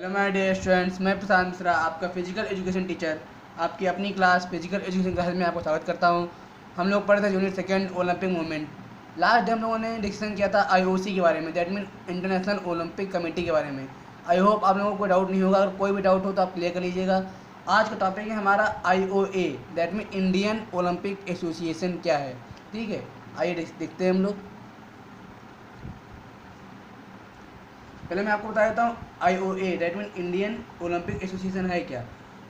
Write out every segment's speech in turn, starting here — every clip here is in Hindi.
हेलो माय डियर स्टूडेंट्स, मैं प्रशांत मिश्रा, आपका फिजिकल एजुकेशन टीचर, आपकी अपनी क्लास फिजिकल एजुकेशन क्लास में आपको स्वागत करता हूं। हम लोग पढ़े थे unit second Olympic movement. Last day हम लोगों ने डिस्कशन किया था आईओसी के बारे में, that mean international Olympic committee के बारे में। आई होप आप लोगों को कोई डाउट नहीं होगा। अगर कोई भी डाउट हो तो आप क्लियर कर लीजिएगा। आज का टॉपिक है हमारा IOA, that mean Indian Olympic association क्या है। ठीक है, आइए देखते हैं हम लोग। पहले मैं आपको बता देता हूँ IOA that mean Indian Olympic association है क्या।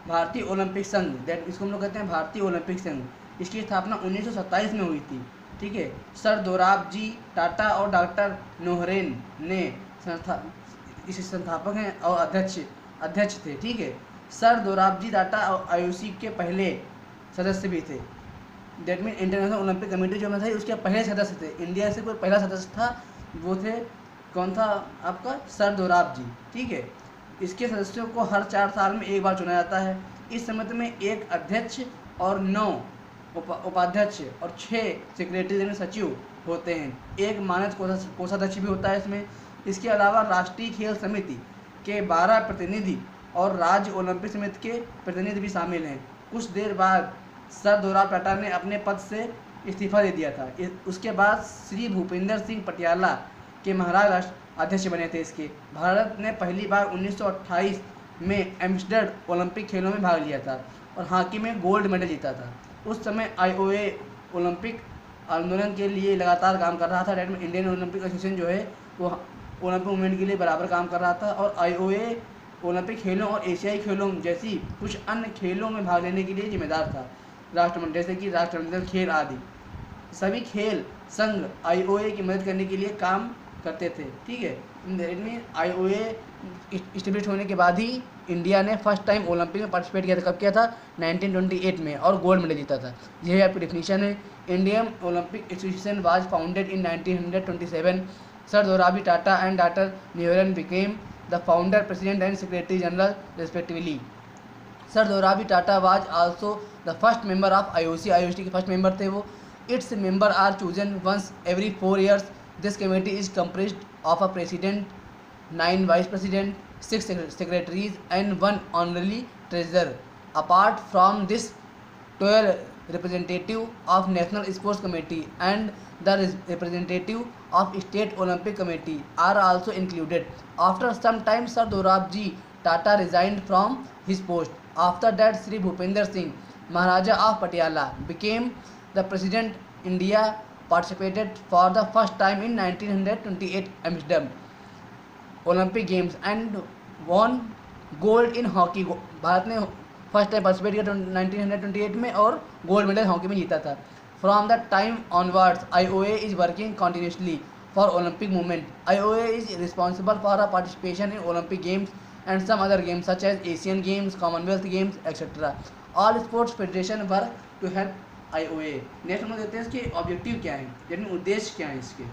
भारतीय ओलंपिक संघ, दैट इसको हम लोग कहते हैं भारतीय ओलंपिक संघ। इसकी स्थापना 1927 में हुई थी। ठीक है, सर दोराबजी टाटा और डॉक्टर नोहरेन ने इस संस्थापक हैं और अध्यक्ष थे। ठीक है, सर दोराबजी टाटा और IOC के पहले सदस्य भी थे। That mean international Olympic committee जो था उसके पहले सदस्य थे। इंडिया से कोई पहला सदस्य था, वो थे कौन था आपका, सर दोराबजी। ठीक है, इसके सदस्यों को हर 4 साल में एक बार चुना जाता है। इस समिति में एक अध्यक्ष और 9 उपाध्यक्ष और 6 सेक्रेटरी यानी सचिव होते हैं। एक मानद कोषाध्यक्ष भी होता है इसमें। इसके अलावा राष्ट्रीय खेल समिति के 12 प्रतिनिधि और राज्य ओलंपिक समिति के प्रतिनिधि भी शामिल हैं। कुछ देर बाद सर दोराब टाटा ने अपने पद से इस्तीफा दे दिया था। उसके बाद श्री भूपेंद्र सिंह पटियाला के महाराज राष्ट्र अध्यक्ष बने थे इसके। भारत ने पहली बार 1928 में एम्स्टर्डम ओलंपिक खेलों में भाग लिया था और हॉकी में गोल्ड मेडल जीता था। उस समय IOA ओलंपिक आंदोलन के लिए लगातार काम कर रहा था। डेट में इंडियन ओलंपिक एसोसिएशन जो है वो ओलंपिक मूवमेंट के लिए बराबर काम कर रहा था और IOA ओलंपिक खेलों और एशियाई खेलों जैसी कुछ अन्य खेलों में भाग लेने के लिए जिम्मेदार था। राष्ट्रमंडल जैसे कि राष्ट्रमंडल खेल आदि सभी खेल संघ IOA की मदद करने के लिए काम करते थे। ठीक है, इनमें IOA इस्टेब्लिश होने के बाद ही इंडिया ने फर्स्ट टाइम ओलंपिक में पार्टिसिपेट किया था। कब किया था? 1928 में, और गोल्ड मेडल जीता था। यह आपकी डेफिनेशन है। Indian Olympic Association was founded in 1927। Sir Dorabji Tata and doctor Noehren became the founder, president and secretary general respectively. Sir Dorabji Tata was also the first member of IOC के फर्स्ट मेंबर थे वो। Its member are chosen once every 4 years. This committee is comprised of a president, 9 vice president, 6 secretaries, and 1 honorary treasurer. Apart from this, 12 representative of National Sports Committee and the representative of State Olympic Committee are also included. After some time, Sir Dorabji Tata resigned from his post. After that, Sri Bhupender Singh, Maharaja of Patiala, became the president. India participated for the first time in 1928 Amsterdam Olympic Games and won gold in hockey. Bharat ने फर्स्ट टाइम पार्टिसिपेट किया 1928 में और गोल्ड मेडल हॉकी में जीता था। From the time onwards IOA is working continuously for Olympic movement. IOA is responsible for a participation in Olympic games and some other games such as Asian Games, Commonwealth Games, etc. All sports federation work to help IOA. Next हम देखते हैं इसके ऑब्जेक्टिव क्या है, यानी उद्देश्य क्या है इसके।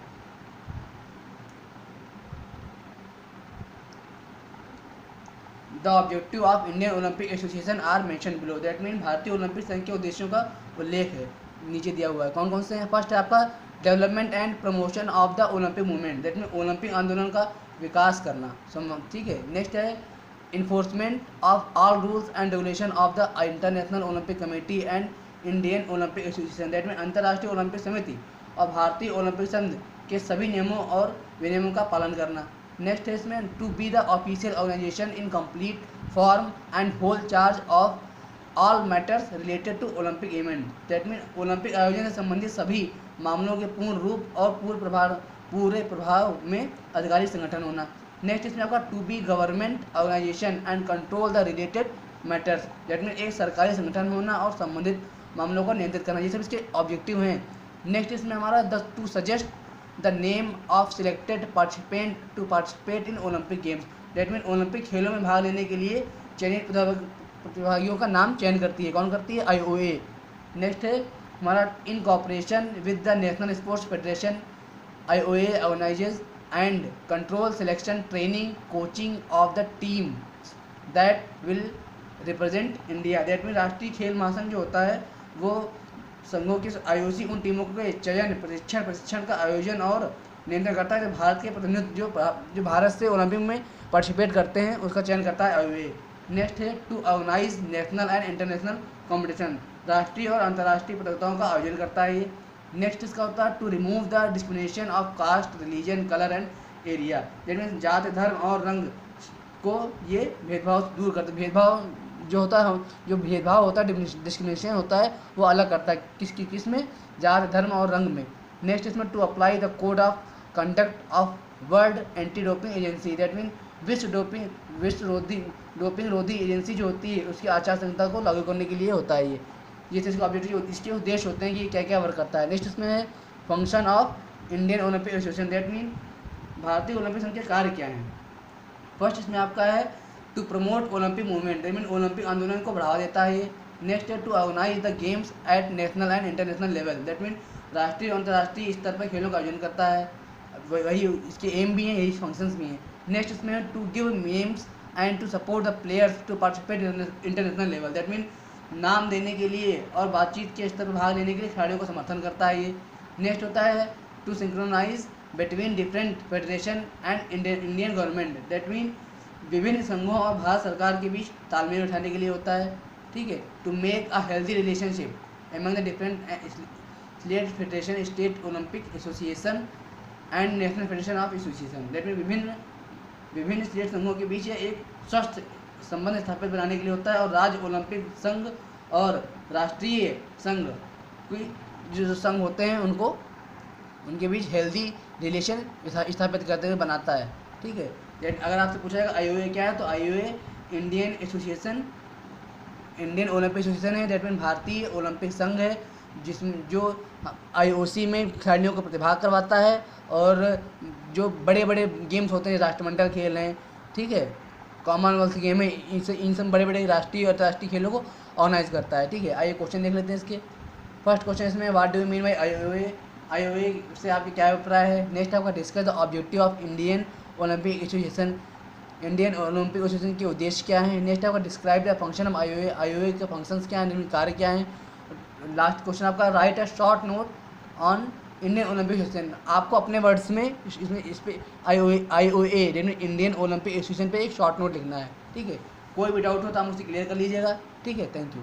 The objective of Indian Olympic Association are mention below, that mean भारतीय ओलंपिक संघ के उद्देश्यों का उल्लेख है, नीचे दिया हुआ है। कौन कौन से हैं? फर्स्ट है आपका development and promotion of the Olympic movement, that mean Olympic आंदोलन का विकास करना। ठीक है, नेक्स्ट है enforcement of all rules and regulation of the international Olympic committee and Indian Olympic association, that में अंतर्राष्ट्रीय ओलंपिक समिति और भारतीय ओलंपिक संघ के सभी नियमों और विनियमों का पालन करना। नेक्स्ट है इसमें to be the official organisation in complete form and hold charge of all matters related to Olympic event, that mean Olympic आयोजन से संबंधित सभी मामलों के पूर्ण रूप और पूरे प्रभाव में अधिकारी संगठन होना। नेक्स्ट इसमें आपका to be government organisation and control the related matters, that mean एक सरकारी संगठन होना और संबंधित मामलों को नियंत्रित करना। ये सब इसके ऑब्जेक्टिव हैं। नेक्स्ट इसमें हमारा to suggest the name of selected participant to participate in Olympic games, that mean Olympic खेलों में भाग लेने के लिए चयनित प्रतिभागियों का नाम चयन करती है। कौन करती है? IOA। नेक्स्ट है हमारा in cooperation with the national sports federation IOA organizes and control selection training coaching of the team that will represent India, that mean राष्ट्रीय खेल महासंघ जो होता है वो संघों की IOC उन टीमों के चयन प्रशिक्षण का आयोजन और नियंत्रण करता है जो भारत के प्रतिनिधित्व जो भारत से ओलंपिक में पार्टिसिपेट करते हैं उसका चयन करता है IOA। नेक्स्ट है to organise national and international competition, राष्ट्रीय और अंतर्राष्ट्रीय प्रतियोगिताओं का आयोजन करता है ये। नेक्स्ट इसका होता है to remove the discrimination of caste, religion, colour and area, that means जाति, धर्म और रंग को ये भेदभाव दूर करते, भेदभाव जो होता है, जो भेदभाव होता है, डिस्क्रिमिनेशन होता है, वो अलग करता है किस में, जाति, धर्म और रंग में। नेक्स्ट इसमें to apply the code of conduct of world anti doping agency, that mean विश्व डोपिंग रोधी एजेंसी जो होती है उसकी आचार संहिता को लागू करने के लिए होता है ये इसका ऑब्जेक्टिव, इसके उद्देश्य होते हैं कि क्या क्या वर्क करता है। नेक्स्ट इसमें है function of Indian Olympic association, that mean भारतीय ओलंपिक संघ के कार्य क्या हैं। फर्स्ट इसमें आपका है to promote Olympic movement, that mean Olympic आंदोलन को बढ़ावा देता है ये। नेक्स्ट है to organise the games at national and international level, that mean राष्ट्रीय और अंतर्राष्ट्रीय स्तर पर खेलों का आयोजन करता है, वही इसके एम भी हैं, यही फंक्शंस भी हैं। नेक्स्ट इसमें है to give names and to support the players to participate international level, that mean नाम देने के लिए और बातचीत के स्तर पर भाग लेने के लिए खिलाड़ियों को समर्थन करता है ये। नेक्स्ट होता है to synchronise between different federation and Indian government, that mean विभिन्न संघों और भारत सरकार के बीच तालमेल उठाने के लिए होता है, ठीक है। To make a healthy relationship among the different state federation, state Olympic association and national federation of association, that mean विभिन्न स्टेट संघों के बीच एक स्वस्थ संबंध स्थापित बनाने के लिए होता है, और राज्य ओलंपिक संघ और राष्ट्रीय संघ कोई जो संघ होते हैं उनको उनके बीच हेल्दी रिलेशन स्थापित करते हुए बनाता है, ठीक है। अगर आपसे पूछा जाएगा IOA क्या है, तो IOA इंडियन ओलंपिक एसोसिएशन है, दैट मीन भारतीय ओलंपिक संघ है, जिसमें जो IOC में खिलाड़ियों को प्रतिभाग करवाता है, और जो बड़े बड़े गेम्स होते हैं, राष्ट्रमंडल खेल हैं, ठीक है, कॉमनवेल्थ गेम है, इन सब बड़े बड़े राष्ट्रीय और अंतर्राष्ट्रीय खेलों को ऑर्गेनाइज करता है, ठीक है। आइए क्वेश्चन देख लेते हैं इसके। फर्स्ट क्वेश्चन इसमें what do you mean by IOA से आपके क्या अभिप्राय है। नेक्स्ट आपका discuss the objective of Indian Olympic association, Indian Olympic association के उद्देश्य क्या है। नेक्स्ट आपका describe the function of IOA के फंक्शंस क्या हैं, कार्य क्या हैं। लास्ट क्वेश्चन आपका right a short note on Indian Olympic association, आपको अपने वर्ड्स में इस पे IOA इंडियन ओलंपिक एसोसिएशन पे एक शॉर्ट नोट लिखना है, ठीक है। कोई भी डाउट हो तो आप मुझसे क्लियर कर लीजिएगा, ठीक है। Thank you.